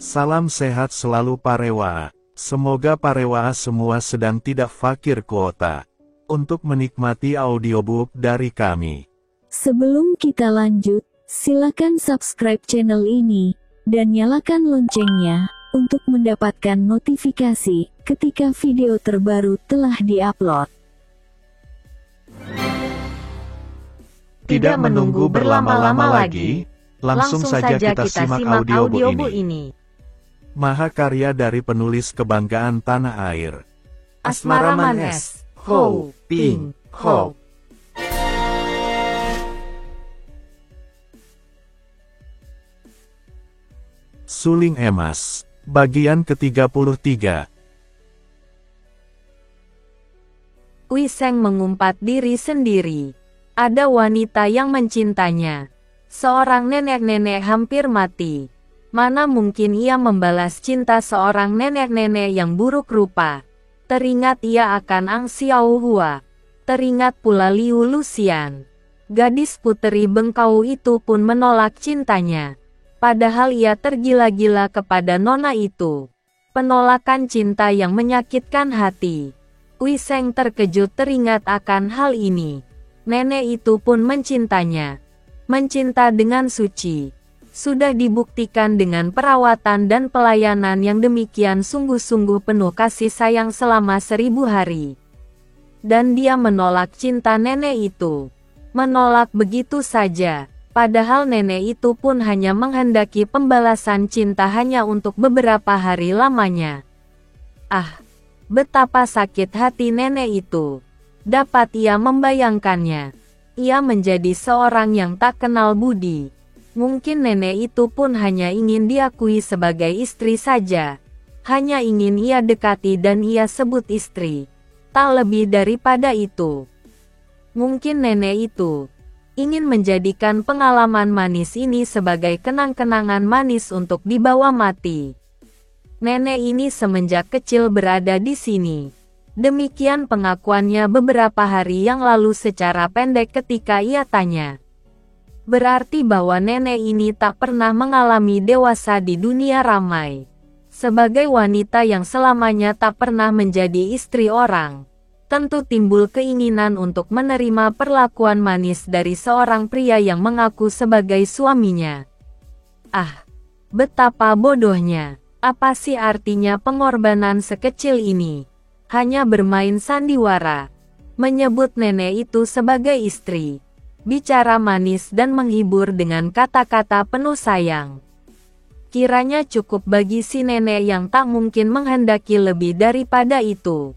Salam sehat selalu Parewa. Semoga Parewa semua sedang tidak fakir kuota untuk menikmati audiobook dari kami. Sebelum kita lanjut, silakan subscribe channel ini dan nyalakan loncengnya untuk mendapatkan notifikasi ketika video terbaru telah diupload. Tidak menunggu berlama-lama lagi, langsung saja kita simak audiobook ini. Mahakarya dari penulis kebanggaan tanah air, Asmaraman S. Ho Ping Ho. Suling Emas, bagian ke-33. Wiseng mengumpat diri sendiri. Ada wanita yang mencintanya. Seorang nenek-nenek hampir mati. Mana mungkin ia membalas cinta seorang nenek-nenek yang buruk rupa. Teringat ia akan Ang Xiao Hua. Teringat pula Liu Luxian. Gadis puteri bengkau itu pun menolak cintanya. Padahal ia tergila-gila kepada nona itu. Penolakan cinta yang menyakitkan hati. Wiseng terkejut teringat akan hal ini. Nenek itu pun mencintanya. Mencinta dengan suci. Sudah dibuktikan dengan perawatan dan pelayanan yang demikian sungguh-sungguh penuh kasih sayang selama 1000 hari. Dan dia menolak cinta nenek itu. Menolak begitu saja. Padahal nenek itu pun hanya menghendaki pembalasan cinta hanya untuk beberapa hari lamanya. Ah, betapa sakit hati nenek itu. Dapat ia membayangkannya. Ia menjadi seorang yang tak kenal budi. Mungkin nenek itu pun hanya ingin diakui sebagai istri saja. Hanya ingin ia dekati dan ia sebut istri. Tak lebih daripada itu. Mungkin nenek itu ingin menjadikan pengalaman manis ini sebagai kenang-kenangan manis untuk dibawa mati. Nenek ini semenjak kecil berada di sini. Demikian pengakuannya beberapa hari yang lalu secara pendek ketika ia tanya. Berarti bahwa nenek ini tak pernah mengalami dewasa di dunia ramai. Sebagai wanita yang selamanya tak pernah menjadi istri orang, tentu timbul keinginan untuk menerima perlakuan manis dari seorang pria yang mengaku sebagai suaminya. Ah, betapa bodohnya. Apa sih artinya pengorbanan sekecil ini? Hanya bermain sandiwara. Menyebut nenek itu sebagai istri. Bicara manis dan menghibur dengan kata-kata penuh sayang. Kiranya cukup bagi si nenek yang tak mungkin menghendaki lebih daripada itu.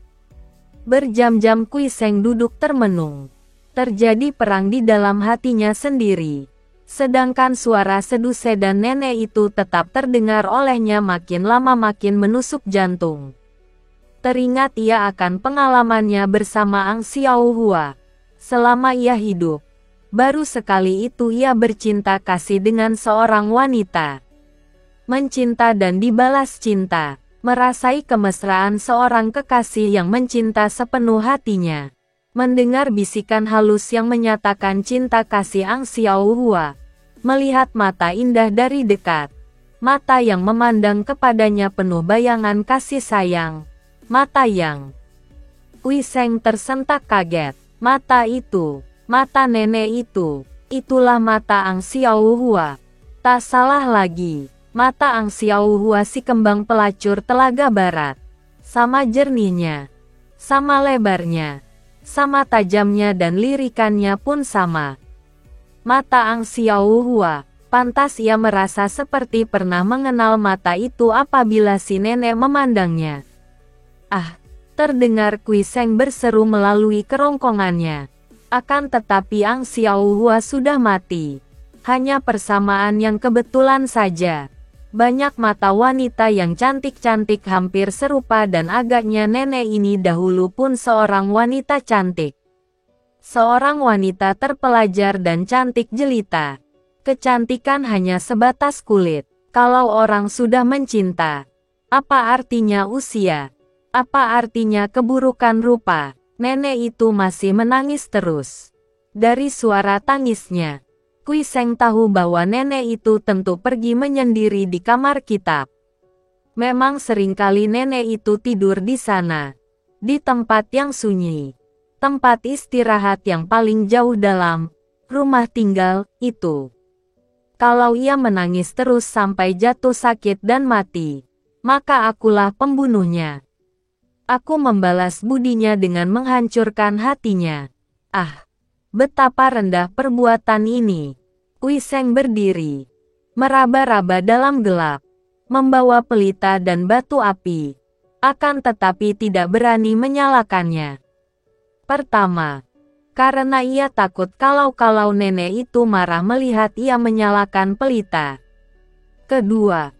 Berjam-jam Wiseng duduk termenung. Terjadi perang di dalam hatinya sendiri. Sedangkan suara sedu sedan nenek itu tetap terdengar olehnya makin lama makin menusuk jantung. Teringat ia akan pengalamannya bersama Ang Xiao Hua. Selama ia hidup. Baru sekali itu ia bercinta kasih dengan seorang wanita. Mencinta dan dibalas cinta. Merasai kemesraan seorang kekasih yang mencinta sepenuh hatinya. Mendengar bisikan halus yang menyatakan cinta kasih Ang Xiao Hua. Melihat mata indah dari dekat. Mata yang memandang kepadanya penuh bayangan kasih sayang. Mata yang Wiseng tersentak kaget. Mata itu. Mata nenek itu, itulah mata Ang Xiao Hua. Tak salah lagi, mata Ang Xiao Hua si kembang pelacur Telaga Barat. Sama jernihnya, sama lebarnya, sama tajamnya dan lirikannya pun sama. Mata Ang Xiao Hua, pantas ia merasa seperti pernah mengenal mata itu apabila si nenek memandangnya. Ah, terdengar Wiseng berseru melalui kerongkongannya. Akan tetapi Ang Xiao Hua sudah mati. Hanya persamaan yang kebetulan saja. Banyak mata wanita yang cantik-cantik hampir serupa dan agaknya nenek ini dahulu pun seorang wanita cantik. Seorang wanita terpelajar dan cantik jelita. Kecantikan hanya sebatas kulit. Kalau orang sudah mencinta, apa artinya usia? Apa artinya keburukan rupa? Nenek itu masih menangis terus. Dari suara tangisnya, Wiseng tahu bahwa nenek itu tentu pergi menyendiri di kamar kitab. Memang seringkali nenek itu tidur di sana. Di tempat yang sunyi. Tempat istirahat yang paling jauh dalam rumah tinggal itu. Kalau ia menangis terus sampai jatuh sakit dan mati, maka akulah pembunuhnya. Aku membalas budinya dengan menghancurkan hatinya. Ah, betapa rendah perbuatan ini. Kui Seng berdiri, meraba-raba dalam gelap, membawa pelita dan batu api, akan tetapi tidak berani menyalakannya. Pertama, karena ia takut kalau nenek itu marah melihat ia menyalakan pelita. Kedua,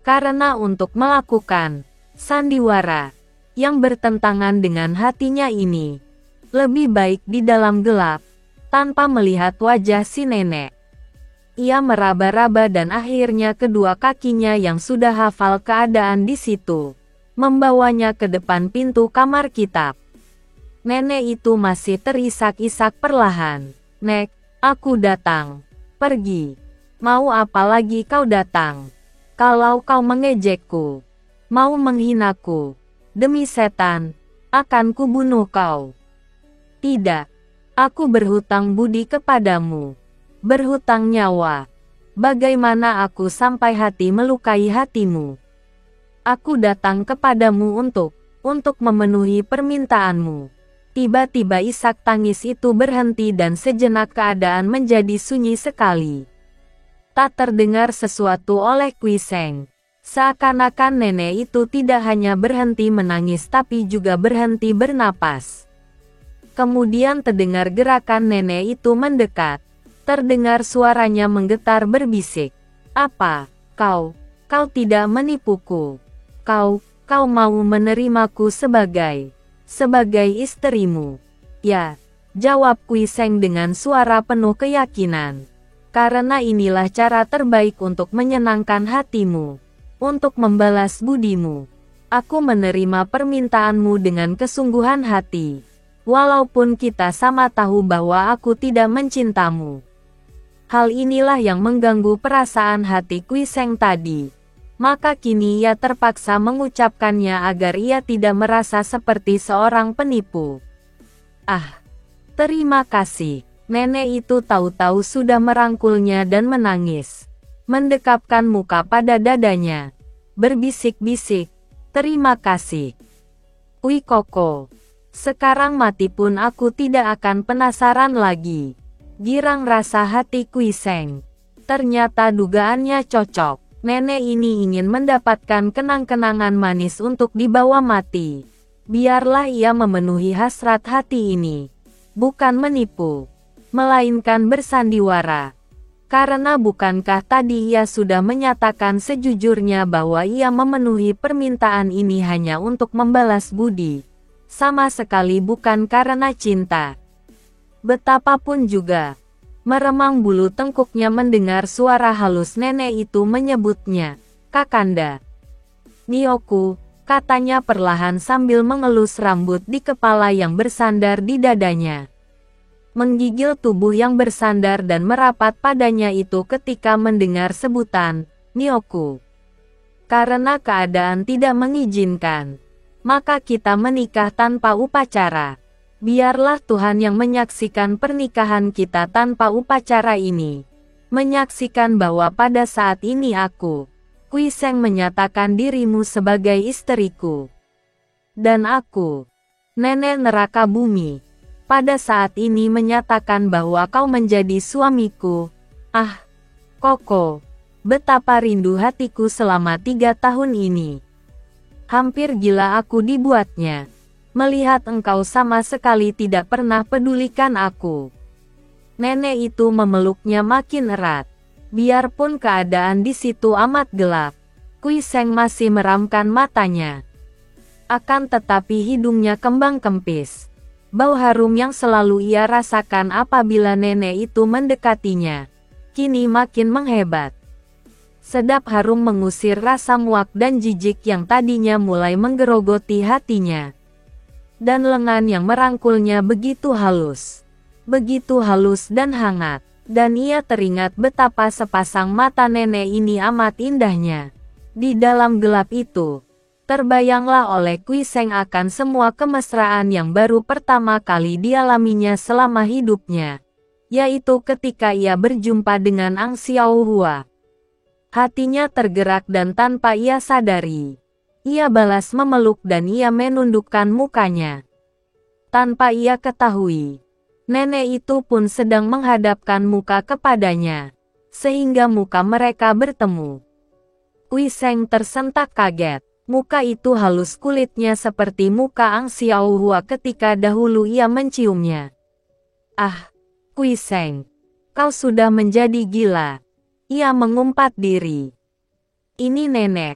karena untuk melakukan sandiwara yang bertentangan dengan hatinya ini, lebih baik di dalam gelap, tanpa melihat wajah si nenek. Ia meraba-raba dan akhirnya kedua kakinya yang sudah hafal keadaan di situ, membawanya ke depan pintu kamar kitab. Nenek itu masih terisak-isak perlahan. Nek, aku datang. Pergi. Mau apa lagi kau datang? Kalau kau mengejekku, mau menghinaku, demi setan, akan kubunuh kau. Tidak. Aku berhutang budi kepadamu. Berhutang nyawa. Bagaimana aku sampai hati melukai hatimu? Aku datang kepadamu untuk memenuhi permintaanmu. Tiba-tiba isak tangis itu berhenti dan sejenak keadaan menjadi sunyi sekali. Tak terdengar sesuatu oleh Kui Seng. Seakan-akan nenek itu tidak hanya berhenti menangis tapi juga berhenti bernapas. Kemudian terdengar gerakan nenek itu mendekat. Terdengar suaranya menggetar berbisik. Apa? Kau tidak menipuku. Kau mau menerimaku sebagai istrimu. Ya, jawab Kui Seng dengan suara penuh keyakinan. Karena inilah cara terbaik untuk menyenangkan hatimu. Untuk membalas budimu. Aku menerima permintaanmu dengan kesungguhan hati. Walaupun kita sama tahu bahwa aku tidak mencintamu. Hal inilah yang mengganggu perasaan hati Kui Seng tadi. Maka kini ia terpaksa mengucapkannya agar ia tidak merasa seperti seorang penipu. Ah, terima kasih. Nenek itu tahu-tahu sudah merangkulnya dan menangis. Mendekapkan muka pada dadanya. Berbisik-bisik, terima kasih. Kui Koko. Sekarang mati pun aku tidak akan penasaran lagi. Girang rasa hati Kui Seng. Ternyata dugaannya cocok. Nenek ini ingin mendapatkan kenang-kenangan manis untuk dibawa mati. Biarlah ia memenuhi hasrat hati ini. Bukan menipu, melainkan bersandiwara. Karena bukankah tadi ia sudah menyatakan sejujurnya bahwa ia memenuhi permintaan ini hanya untuk membalas budi. Sama sekali bukan karena cinta. Betapapun juga. Meremang bulu tengkuknya mendengar suara halus nenek itu menyebutnya, Kakanda. Nioku, katanya perlahan sambil mengelus rambut di kepala yang bersandar di dadanya. Menggigil tubuh yang bersandar dan merapat padanya itu ketika mendengar sebutan, Nioku. Karena keadaan tidak mengizinkan, maka kita menikah tanpa upacara. Biarlah Tuhan yang menyaksikan pernikahan kita tanpa upacara ini. Menyaksikan bahwa pada saat ini aku, Kui Seng menyatakan dirimu sebagai istriku. Dan aku, nenek neraka bumi, pada saat ini menyatakan bahwa kau menjadi suamiku. Ah, Koko, betapa rindu hatiku selama 3 tahun ini. Hampir gila aku dibuatnya. Melihat engkau sama sekali tidak pernah pedulikan aku. Nenek itu memeluknya makin erat. Biarpun keadaan di situ amat gelap, Kui Seng masih meramkan matanya. Akan tetapi hidungnya kembang kempis. Bau harum yang selalu ia rasakan apabila nenek itu mendekatinya, kini makin menghebat. Sedap harum mengusir rasa muak dan jijik yang tadinya mulai menggerogoti hatinya. Dan lengan yang merangkulnya begitu halus dan hangat, dan ia teringat betapa sepasang mata nenek ini amat indahnya. Di dalam gelap itu, terbayanglah oleh Kui Seng akan semua kemesraan yang baru pertama kali dialaminya selama hidupnya, yaitu ketika ia berjumpa dengan Ang Xiaohua. Hatinya tergerak dan tanpa ia sadari, ia balas memeluk dan ia menundukkan mukanya. Tanpa ia ketahui, nenek itu pun sedang menghadapkan muka kepadanya, sehingga muka mereka bertemu. Kui Seng tersentak kaget. Muka itu halus, kulitnya seperti muka Ang Xiaohua ketika dahulu ia menciumnya. Ah, Kui Seng, kau sudah menjadi gila. Ia mengumpat diri. Ini nenek,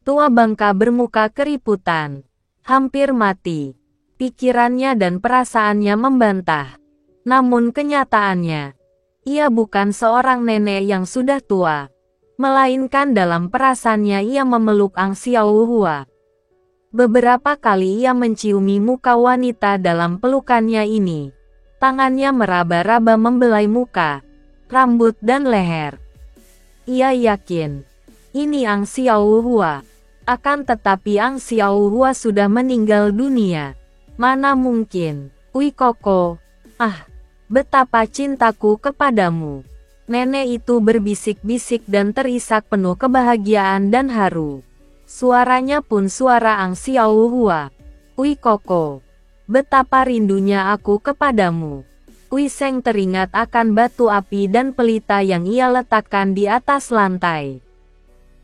tua bangka bermuka keriputan, hampir mati. Pikirannya dan perasaannya membantah. Namun kenyataannya, ia bukan seorang nenek yang sudah tua, melainkan dalam perasaannya ia memeluk Ang Xiaohua. Beberapa kali ia menciumi muka wanita dalam pelukannya ini. Tangannya meraba-raba membelai muka, rambut dan leher. Ia yakin, ini Ang Xiaohua. Akan tetapi Ang Xiaohua sudah meninggal dunia. Mana mungkin, Ui Koko. Ah, betapa cintaku kepadamu. Nenek itu berbisik-bisik dan terisak penuh kebahagiaan dan haru. Suaranya pun suara Ang Xiaohua. Ui Koko, betapa rindunya aku kepadamu. Kui Seng teringat akan batu api dan pelita yang ia letakkan di atas lantai.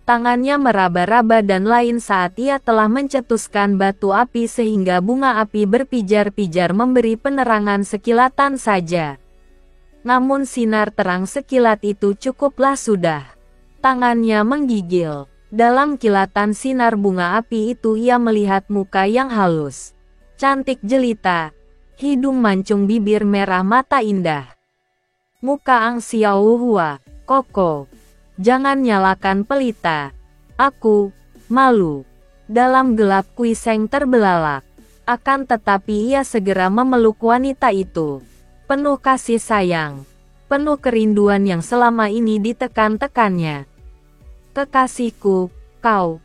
Tangannya meraba-raba dan lain saat ia telah mencetuskan batu api sehingga bunga api berpijar-pijar memberi penerangan sekilatan saja. Namun sinar terang sekilat itu cukuplah sudah. Tangannya menggigil. Dalam kilatan sinar bunga api itu ia melihat muka yang halus, cantik jelita, hidung mancung, bibir merah, mata indah. Muka Ang Xiaohua. Koko, jangan nyalakan pelita. Aku malu. Dalam gelap Kui Seng terbelalak. Akan tetapi ia segera memeluk wanita itu. Penuh kasih sayang, penuh kerinduan yang selama ini ditekan-tekannya. Kekasihku, kau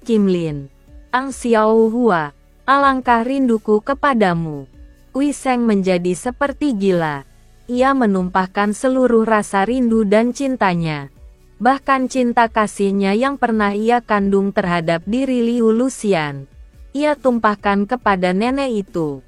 Kim Lin. Ang Xiaohua, alangkah rinduku kepadamu. Kui Seng menjadi seperti gila. Ia menumpahkan seluruh rasa rindu dan cintanya. Bahkan cinta kasihnya yang pernah ia kandung terhadap diri Liu Luxian. Ia tumpahkan kepada nenek itu.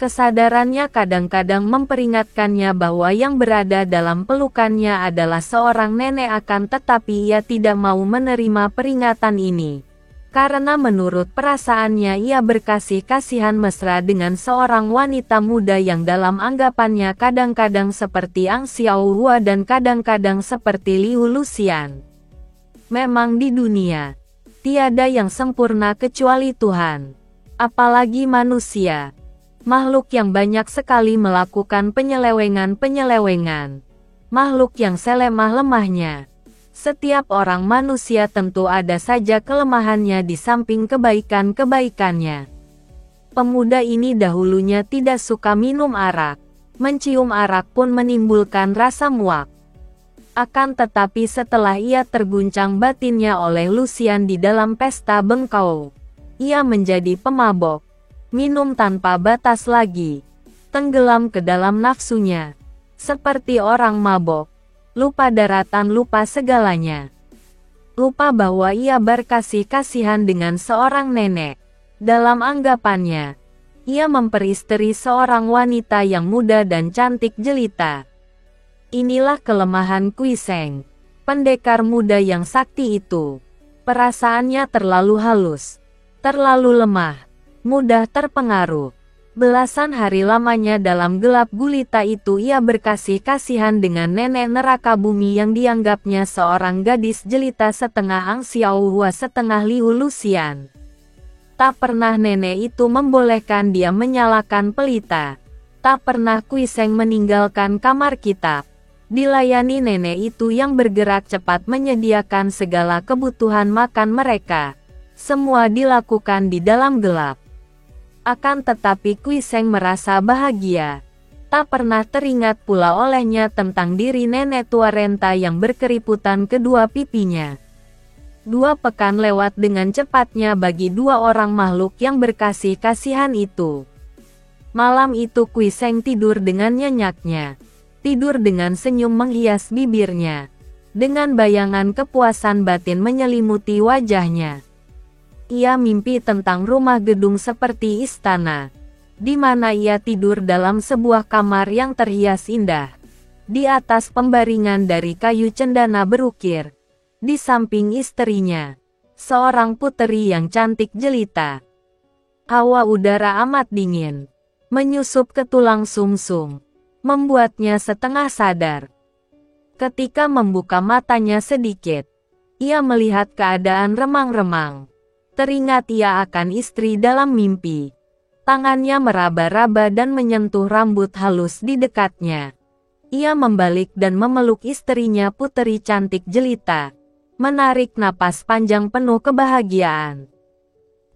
Kesadarannya kadang-kadang memperingatkannya bahwa yang berada dalam pelukannya adalah seorang nenek, akan tetapi ia tidak mau menerima peringatan ini. Karena menurut perasaannya ia berkasih-kasihan mesra dengan seorang wanita muda yang dalam anggapannya kadang-kadang seperti Ang Xiaohua dan kadang-kadang seperti Liu Luxian. Memang di dunia, tiada yang sempurna kecuali Tuhan. Apalagi manusia. Makhluk yang banyak sekali melakukan penyelewengan-penyelewengan. Makhluk yang selemah-lemahnya. Setiap orang manusia tentu ada saja kelemahannya di samping kebaikan-kebaikannya. Pemuda ini dahulunya tidak suka minum arak. Mencium arak pun menimbulkan rasa muak. Akan tetapi setelah ia terguncang batinnya oleh Luxian di dalam pesta bengkau, ia menjadi pemabok. Minum tanpa batas lagi, tenggelam ke dalam nafsunya, seperti orang mabok, lupa daratan, lupa segalanya. Lupa bahwa ia berkasih-kasihan dengan seorang nenek. Dalam anggapannya, ia memperistri seorang wanita yang muda dan cantik jelita. Inilah kelemahan Kui Seng, pendekar muda yang sakti itu. Perasaannya terlalu halus, terlalu lemah, mudah terpengaruh. Belasan hari lamanya dalam gelap gulita itu ia berkasih-kasihan dengan nenek neraka bumi yang dianggapnya seorang gadis jelita setengah Ang Xiaohua setengah Liu Luxian. Tak pernah nenek itu membolehkan dia menyalakan pelita. Tak pernah Kui Seng meninggalkan kamar kitab. Dilayani nenek itu yang bergerak cepat menyediakan segala kebutuhan makan mereka. Semua dilakukan di dalam gelap. Akan tetapi Kui Seng merasa bahagia. Tak pernah teringat pula olehnya tentang diri nenek tua renta yang berkeriputan kedua pipinya. 2 pekan lewat dengan cepatnya bagi 2 orang makhluk yang berkasih-kasihan itu. Malam itu Kui Seng tidur dengan nyenyaknya. Tidur dengan senyum menghias bibirnya. Dengan bayangan kepuasan batin menyelimuti wajahnya. Ia mimpi tentang rumah gedung seperti istana, di mana ia tidur dalam sebuah kamar yang terhias indah. Di atas pembaringan dari kayu cendana berukir. Di samping istrinya, seorang puteri yang cantik jelita. Hawa udara amat dingin, menyusup ke tulang sumsum, membuatnya setengah sadar. Ketika membuka matanya sedikit, ia melihat keadaan remang-remang. Teringat ia akan istri dalam mimpi. Tangannya meraba-raba dan menyentuh rambut halus di dekatnya. Ia membalik dan memeluk istrinya puteri cantik jelita. Menarik napas panjang penuh kebahagiaan.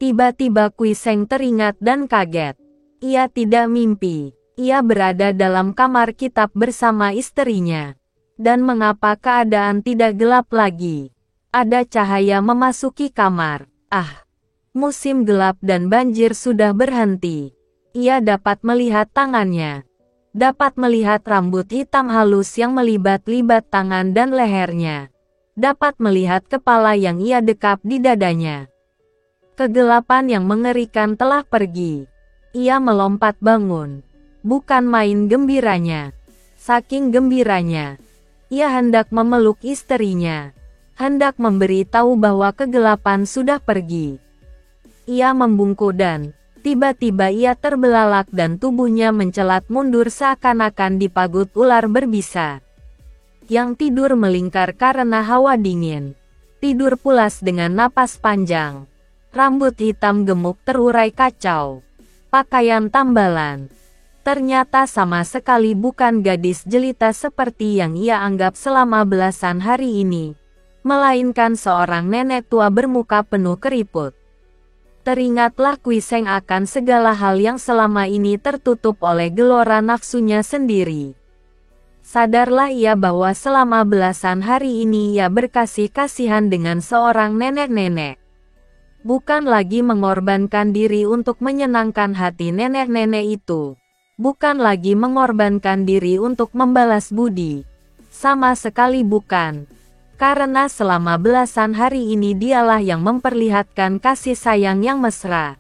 Tiba-tiba Kui Seng teringat dan kaget. Ia tidak mimpi. Ia berada dalam kamar kitab bersama istrinya. Dan mengapa keadaan tidak gelap lagi? Ada cahaya memasuki kamar. Musim gelap dan banjir sudah berhenti. Ia dapat melihat tangannya. Dapat melihat rambut hitam halus yang melibat-libat tangan dan lehernya. Dapat melihat kepala yang ia dekap di dadanya. Kegelapan yang mengerikan telah pergi. Ia melompat bangun. Bukan main gembiranya. Saking gembiranya, ia hendak memeluk istrinya. Hendak memberi tahu bahwa kegelapan sudah pergi. Ia membungkuk dan tiba-tiba ia terbelalak dan tubuhnya mencelat mundur seakan-akan dipagut ular berbisa. Yang tidur melingkar karena hawa dingin. Tidur pulas dengan napas panjang. Rambut hitam gemuk terurai kacau. Pakaian tambalan. Ternyata sama sekali bukan gadis jelita seperti yang ia anggap selama belasan hari ini. Melainkan seorang nenek tua bermuka penuh keriput. Teringatlah Kui Seng akan segala hal yang selama ini tertutup oleh gelora nafsunya sendiri. Sadarlah ia bahwa selama belasan hari ini ia berkasih-kasihan dengan seorang nenek-nenek. Bukan lagi mengorbankan diri untuk menyenangkan hati nenek-nenek itu. Bukan lagi mengorbankan diri untuk membalas budi. Sama sekali bukan. Karena selama belasan hari ini dialah yang memperlihatkan kasih sayang yang mesra.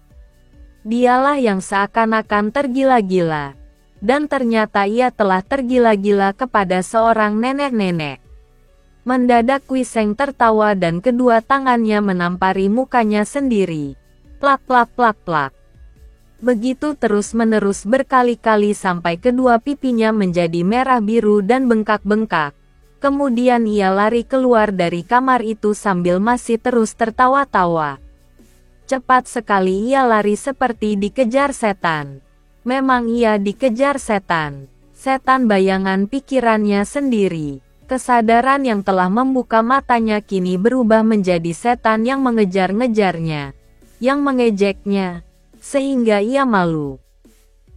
Dialah yang seakan-akan tergila-gila. Dan ternyata ia telah tergila-gila kepada seorang nenek-nenek. Mendadak Kui Seng tertawa dan kedua tangannya menampari mukanya sendiri. Plak plak plak plak. Begitu terus-menerus berkali-kali sampai kedua pipinya menjadi merah biru dan bengkak-bengkak. Kemudian ia lari keluar dari kamar itu sambil masih terus tertawa-tawa. Cepat sekali ia lari seperti dikejar setan. Memang ia dikejar setan. Setan bayangan pikirannya sendiri. Kesadaran yang telah membuka matanya kini berubah menjadi setan yang mengejar-ngejarnya. Yang mengejeknya. Sehingga ia malu.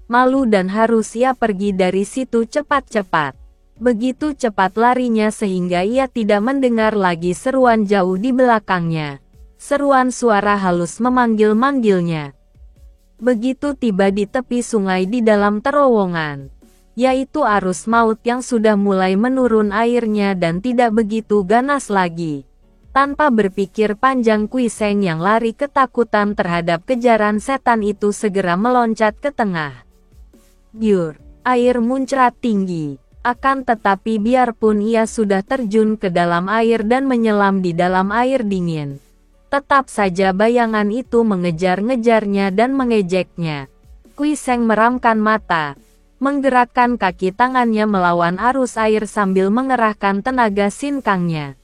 Malu dan harus ia pergi dari situ cepat-cepat. Begitu cepat larinya sehingga ia tidak mendengar lagi seruan jauh di belakangnya. Seruan suara halus memanggil-manggilnya. Begitu tiba di tepi sungai di dalam terowongan, yaitu arus maut yang sudah mulai menurun airnya dan tidak begitu ganas lagi. Tanpa berpikir panjang Kui Seng yang lari ketakutan terhadap kejaran setan itu segera meloncat ke tengah. Biur, air muncrat tinggi. Akan tetapi biarpun ia sudah terjun ke dalam air dan menyelam di dalam air dingin, tetap saja bayangan itu mengejar-ngejarnya dan mengejeknya. Kui Seng meramkan mata, menggerakkan kaki tangannya melawan arus air sambil mengerahkan tenaga sinkangnya.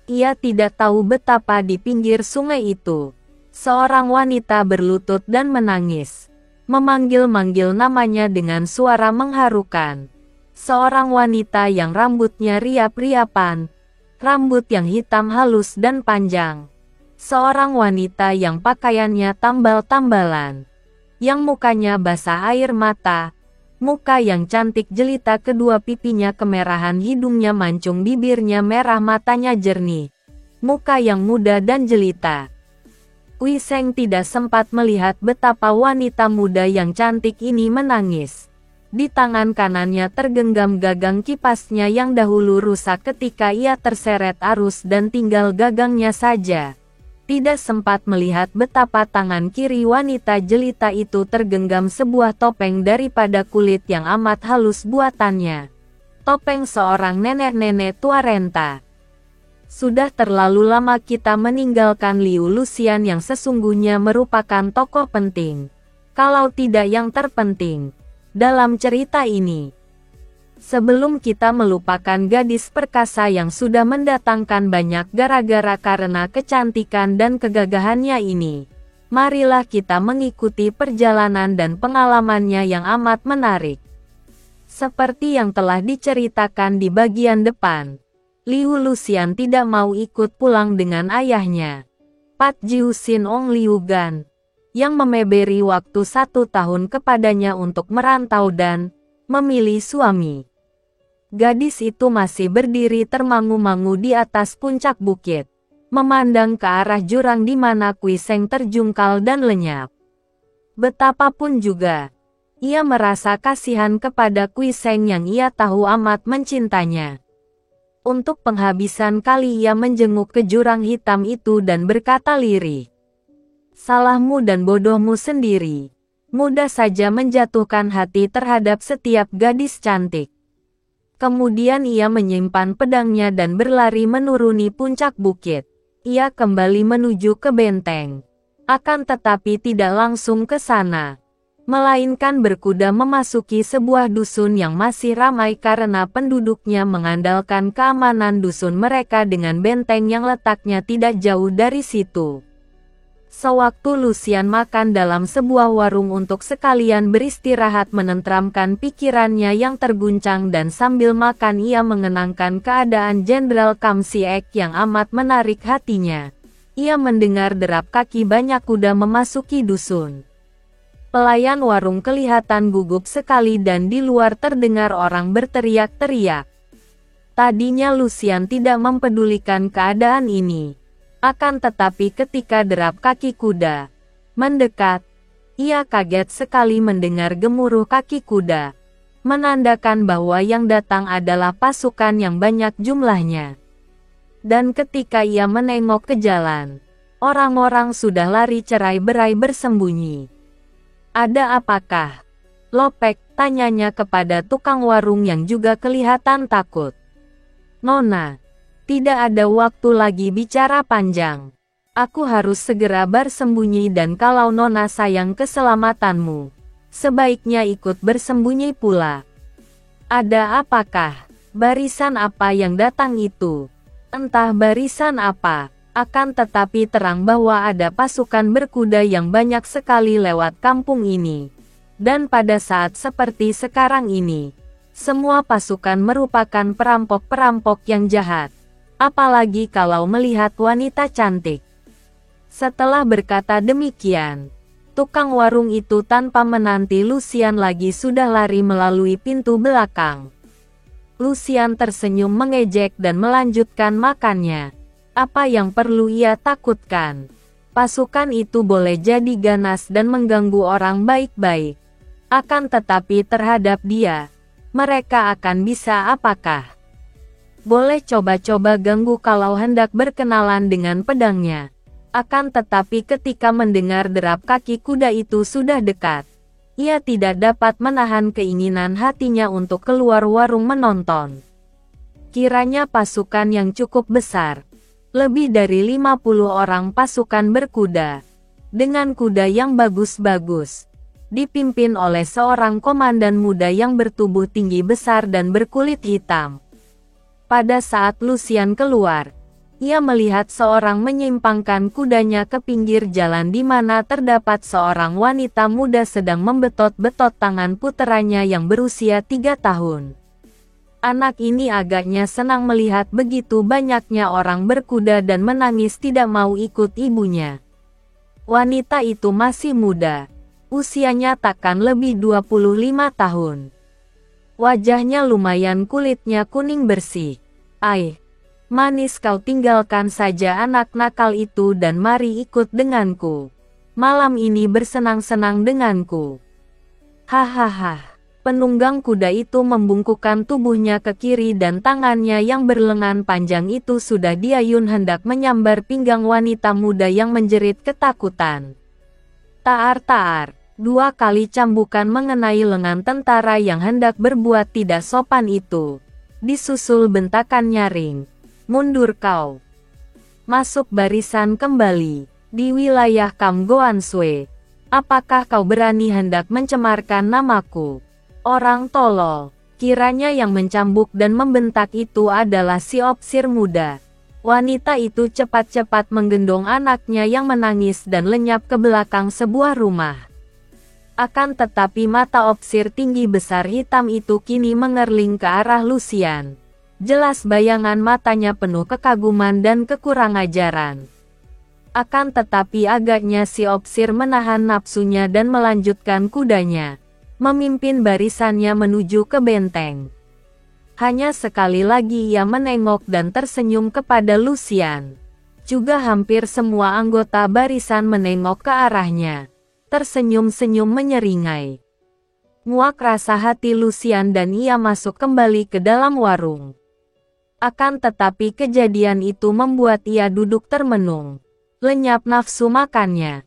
Ia tidak tahu betapa di pinggir sungai itu, seorang wanita berlutut dan menangis, memanggil-manggil namanya dengan suara mengharukan. Seorang wanita yang rambutnya riap-riapan, rambut yang hitam halus dan panjang. Seorang wanita yang pakaiannya tambal-tambalan, yang mukanya basah air mata, muka yang cantik jelita kedua pipinya kemerahan hidungnya mancung bibirnya merah matanya jernih. muka yang muda dan jelita. Ui Seng tidak sempat melihat betapa wanita muda yang cantik ini menangis. Di tangan kanannya tergenggam gagang kipasnya yang dahulu rusak ketika ia terseret arus dan tinggal gagangnya saja. Tidak sempat melihat betapa tangan kiri wanita jelita itu tergenggam sebuah topeng daripada kulit yang amat halus buatannya. Topeng seorang nenek-nenek tua renta. Sudah terlalu lama kita meninggalkan Liu Luxian yang sesungguhnya merupakan tokoh penting, kalau tidak yang terpenting, dalam cerita ini. Sebelum kita melupakan gadis perkasa yang sudah mendatangkan banyak gara-gara karena kecantikan dan kegagahannya ini, marilah kita mengikuti perjalanan dan pengalamannya yang amat menarik. Seperti yang telah diceritakan di bagian depan, Liu Luxian tidak mau ikut pulang dengan ayahnya, Pat Jiu Sin Ong Liu Gan, yang memberi waktu 1 tahun kepadanya untuk merantau dan memilih suami. Gadis itu masih berdiri termangu-mangu di atas puncak bukit, memandang ke arah jurang di mana Kui Seng terjungkal dan lenyap. Betapapun juga, ia merasa kasihan kepada Kui Seng yang ia tahu amat mencintanya. Untuk penghabisan kali ia menjenguk ke jurang hitam itu dan berkata lirih, "Salahmu dan bodohmu sendiri. Mudah saja menjatuhkan hati terhadap setiap gadis cantik." Kemudian ia menyimpan pedangnya dan berlari menuruni puncak bukit. Ia kembali menuju ke benteng. Akan tetapi tidak langsung ke sana, melainkan berkuda memasuki sebuah dusun yang masih ramai karena penduduknya mengandalkan keamanan dusun mereka dengan benteng yang letaknya tidak jauh dari situ. Sewaktu Luxian makan dalam sebuah warung untuk sekalian beristirahat menenteramkan pikirannya yang terguncang dan sambil makan ia mengenangkan keadaan Jenderal Kam Siek yang amat menarik hatinya. Ia mendengar derap kaki banyak kuda memasuki dusun. Pelayan warung kelihatan gugup sekali dan di luar terdengar orang berteriak-teriak. Tadinya Luxian tidak mempedulikan keadaan ini. Akan tetapi ketika derap kaki kuda mendekat, ia kaget sekali mendengar gemuruh kaki kuda, menandakan bahwa yang datang adalah pasukan yang banyak jumlahnya. Dan ketika ia menengok ke jalan, orang-orang sudah lari cerai-berai bersembunyi. "Ada apakah, Lopek?" tanyanya kepada tukang warung yang juga kelihatan takut. "Nona, tidak ada waktu lagi bicara panjang. Aku harus segera bersembunyi dan kalau Nona sayang keselamatanmu, sebaiknya ikut bersembunyi pula." "Ada apakah? Barisan apa yang datang itu?" "Entah barisan apa, akan tetapi terang bahwa ada pasukan berkuda yang banyak sekali lewat kampung ini. Dan pada saat seperti sekarang ini, semua pasukan merupakan perampok-perampok yang jahat. Apalagi kalau melihat wanita cantik." Setelah berkata demikian, tukang warung itu tanpa menanti Luxian lagi sudah lari melalui pintu belakang. Luxian tersenyum mengejek dan melanjutkan makannya. Apa yang perlu ia takutkan? Pasukan itu boleh jadi ganas dan mengganggu orang baik-baik. Akan tetapi terhadap dia, mereka akan bisa apakah? Boleh coba-coba ganggu kalau hendak berkenalan dengan pedangnya. Akan tetapi ketika mendengar derap kaki kuda itu sudah dekat, ia tidak dapat menahan keinginan hatinya untuk keluar warung menonton. Kiranya pasukan yang cukup besar, lebih dari 50 orang pasukan berkuda, dengan kuda yang bagus-bagus, dipimpin oleh seorang komandan muda yang bertubuh tinggi besar dan berkulit hitam. Pada saat Luxian keluar, ia melihat seorang menyimpangkan kudanya ke pinggir jalan di mana terdapat seorang wanita muda sedang membetot-betot tangan puteranya yang berusia 3 tahun. Anak ini agaknya senang melihat begitu banyaknya orang berkuda dan menangis tidak mau ikut ibunya. Wanita itu masih muda, usianya takkan lebih 25 tahun. Wajahnya lumayan kulitnya kuning bersih. Manis, kau tinggalkan saja anak nakal itu dan mari ikut denganku. Malam ini bersenang-senang denganku. Hahaha. Penunggang kuda itu membungkukkan tubuhnya ke kiri dan tangannya yang berlengan panjang itu sudah diayun hendak menyambar pinggang wanita muda yang menjerit ketakutan. Taar-taar, 2 kali cambukan mengenai lengan tentara yang hendak berbuat tidak sopan itu. Disusul bentakan nyaring. Mundur kau. Masuk barisan kembali. Di wilayah Kam Goan Sue. Apakah kau berani hendak mencemarkan namaku? Orang tolol. Kiranya yang mencambuk dan membentak itu adalah si opsir muda. Wanita itu cepat-cepat menggendong anaknya yang menangis dan lenyap ke belakang sebuah rumah. Akan tetapi mata opsir tinggi besar hitam itu kini mengerling ke arah Lucian. Jelas bayangan matanya penuh kekaguman dan kekurangajaran. Akan tetapi agaknya si opsir menahan nafsunya dan melanjutkan kudanya. Memimpin barisannya menuju ke benteng. Hanya sekali lagi ia menengok dan tersenyum kepada Lucian. Juga hampir semua anggota barisan menengok ke arahnya. Tersenyum-senyum menyeringai. Muak rasa hati Lucian dan ia masuk kembali ke dalam warung. Akan tetapi kejadian itu membuat ia duduk termenung. Lenyap nafsu makannya.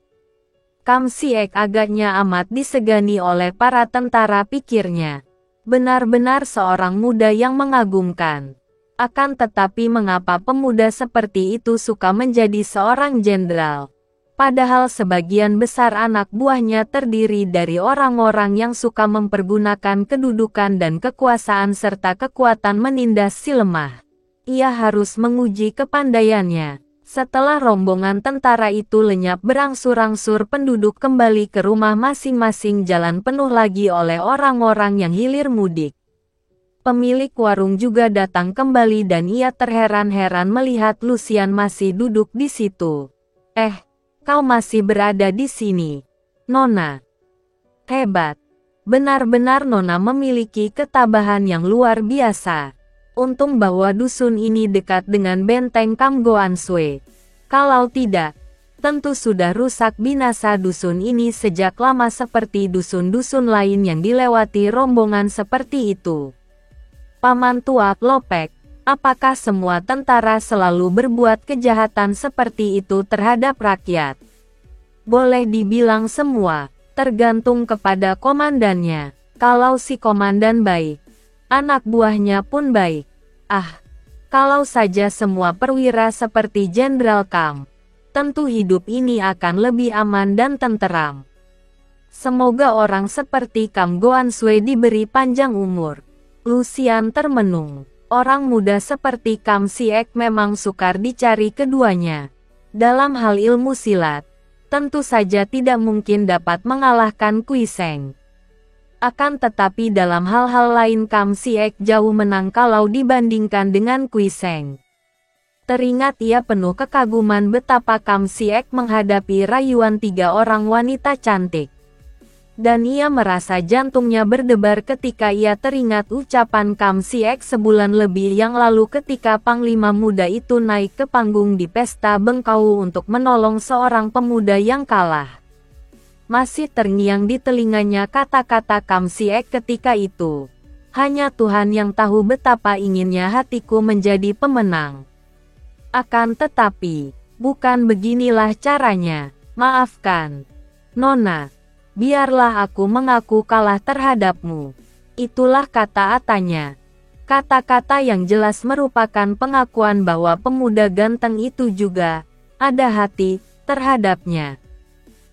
Kam Siek agaknya amat disegani oleh para tentara, pikirnya. Benar-benar seorang muda yang mengagumkan. Akan tetapi mengapa pemuda seperti itu suka menjadi seorang jenderal? Padahal sebagian besar anak buahnya terdiri dari orang-orang yang suka mempergunakan kedudukan dan kekuasaan serta kekuatan menindas si lemah. Ia harus menguji kepandaiannya. Setelah rombongan tentara itu lenyap berangsur-angsur, penduduk kembali ke rumah masing-masing. Jalan penuh lagi oleh orang-orang yang hilir mudik. Pemilik warung juga datang kembali dan ia terheran-heran melihat Lucian masih duduk di situ. Kau masih berada di sini, Nona. Hebat. Benar-benar Nona memiliki ketabahan yang luar biasa. Untung bahwa dusun ini dekat dengan benteng Kam Goan Sue. Kalau tidak, tentu sudah rusak binasa dusun ini sejak lama seperti dusun-dusun lain yang dilewati rombongan seperti itu. Paman tua Lopek, apakah semua tentara selalu berbuat kejahatan seperti itu terhadap rakyat? Boleh dibilang semua, tergantung kepada komandannya. Kalau si komandan baik, anak buahnya pun baik. Kalau saja semua perwira seperti Jenderal Kam, tentu hidup ini akan lebih aman dan tenteram. Semoga orang seperti Kam Goan Sue diberi panjang umur. Lucian termenung. Orang muda seperti Kam Siek memang sukar dicari keduanya. Dalam hal ilmu silat, tentu saja tidak mungkin dapat mengalahkan Kui Seng. Akan tetapi dalam hal-hal lain Kam Siek jauh menang kalau dibandingkan dengan Kui Seng. Teringat ia penuh kekaguman betapa Kam Siek menghadapi rayuan 3 orang wanita cantik. Dan ia merasa jantungnya berdebar ketika ia teringat ucapan Kam Siek sebulan lebih yang lalu ketika Panglima muda itu naik ke panggung di pesta Bengkau untuk menolong seorang pemuda yang kalah. Masih terngiang di telinganya kata-kata Kam Siek ketika itu. Hanya Tuhan yang tahu betapa inginnya hatiku menjadi pemenang. Akan tetapi, bukan beginilah caranya. Maafkan, Nona. Biarlah aku mengaku kalah terhadapmu. Itulah kata-katanya. Kata-kata yang jelas merupakan pengakuan bahwa pemuda ganteng itu juga ada hati terhadapnya.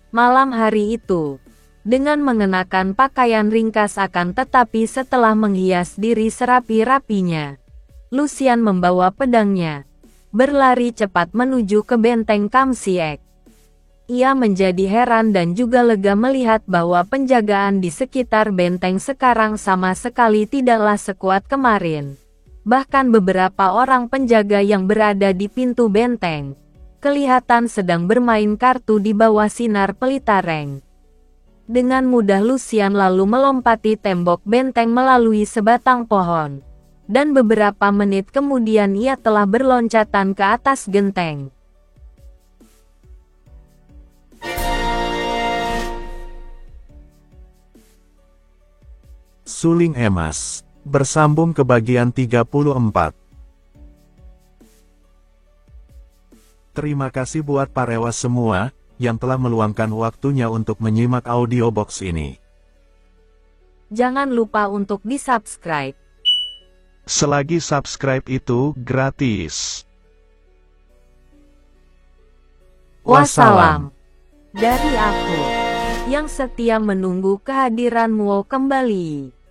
Malam hari itu, dengan mengenakan pakaian ringkas akan tetapi setelah menghias diri serapi-rapinya, Lucian membawa pedangnya, berlari cepat menuju ke benteng Kam Siek. Ia menjadi heran dan juga lega melihat bahwa penjagaan di sekitar benteng sekarang sama sekali tidaklah sekuat kemarin. Bahkan beberapa orang penjaga yang berada di pintu benteng kelihatan sedang bermain kartu di bawah sinar pelita reng. Dengan mudah Lucian lalu melompati tembok benteng melalui sebatang pohon. Dan beberapa menit kemudian ia telah berloncatan ke atas genteng. Suling emas. Bersambung ke bagian 34. Terima kasih buat Parewa semua, yang telah meluangkan waktunya untuk menyimak audiobox ini. Jangan lupa untuk di-subscribe. Selagi subscribe itu gratis. Wassalam. Dari aku, yang setia menunggu kehadiranmu kembali.